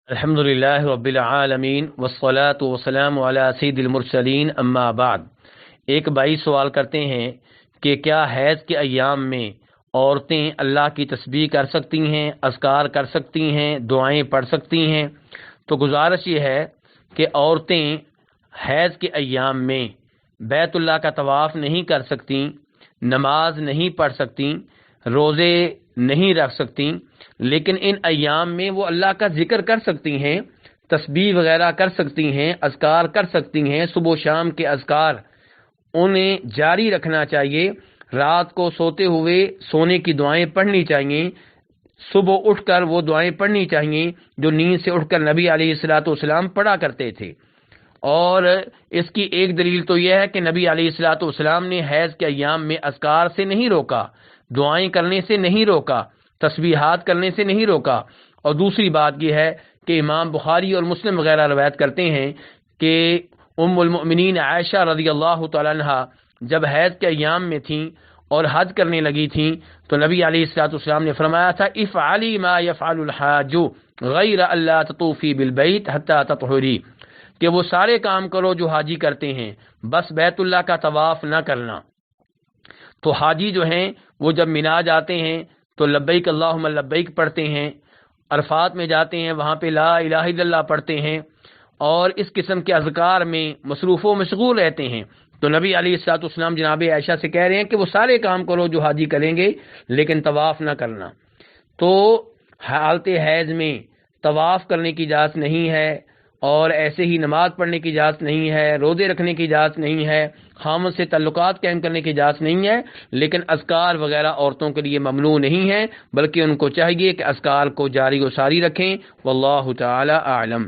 الحمدللہ رب العالمین والصلاة والسلام علی سید المرسلین اما بعد۔ ایک بھائی سوال کرتے ہیں کہ کیا حیض کے ایام میں عورتیں اللہ کی تسبیح کر سکتی ہیں، اذکار کر سکتی ہیں، دعائیں پڑھ سکتی ہیں؟ تو گزارش یہ ہے کہ عورتیں حیض کے ایام میں بیت اللہ کا طواف نہیں کر سکتی، نماز نہیں پڑھ سکتی، روزے نہیں رکھ سکتی، لیکن ان ایام میں وہ اللہ کا ذکر کر سکتی ہیں، تسبیح وغیرہ کر سکتی ہیں، اذکار کر سکتی ہیں۔ صبح و شام کے اذکار انہیں جاری رکھنا چاہیے، رات کو سوتے ہوئے سونے کی دعائیں پڑھنی چاہیے، صبح اٹھ کر وہ دعائیں پڑھنی چاہیے جو نیند سے اٹھ کر نبی علیہ الصلوۃ والسلام پڑھا کرتے تھے۔ اور اس کی ایک دلیل تو یہ ہے کہ نبی علیہ الصلوۃ والسلام نے حیض کے ایام میں اذکار سے نہیں روکا، دعائیں کرنے سے نہیں روکا، تسبیحات کرنے سے نہیں روکا۔ اور دوسری بات یہ ہے کہ امام بخاری اور مسلم وغیرہ روایت کرتے ہیں کہ ام المؤمنین عائشہ رضی اللہ تعالی عنہ جب حیض کے ایام میں تھیں اور حج کرنے لگی تھیں تو نبی علیہ الصلوۃ والسلام نے فرمایا تھا افعلی ما یفعل الحاج غیر اللہ تطوفی بالبیت حتی تطہری، کہ وہ سارے کام کرو جو حاجی کرتے ہیں، بس بیت اللہ کا طواف نہ کرنا۔ تو حاجی جو ہیں وہ جب مینا جاتے ہیں تو لبیک اللہم لبیک پڑھتے ہیں، عرفات میں جاتے ہیں وہاں پہ لا الہ الا اللہ پڑھتے ہیں، اور اس قسم کے اذکار میں مصروف و مشغول رہتے ہیں۔ تو نبی علیہ الصلوۃ والسلام جناب عائشہ سے کہہ رہے ہیں کہ وہ سارے کام کرو جو حاجی کریں گے لیکن طواف نہ کرنا۔ تو حالت حیض میں طواف کرنے کی اجازت نہیں ہے، اور ایسے ہی نماز پڑھنے کی اجازت نہیں ہے، روزے رکھنے کی اجازت نہیں ہے، خامد سے تعلقات قائم کرنے کی اجازت نہیں ہے، لیکن اذکار وغیرہ عورتوں کے لیے ممنوع نہیں ہے، بلکہ ان کو چاہیے کہ اذکار کو جاری و ساری رکھیں۔ واللہ تعالی اعلم۔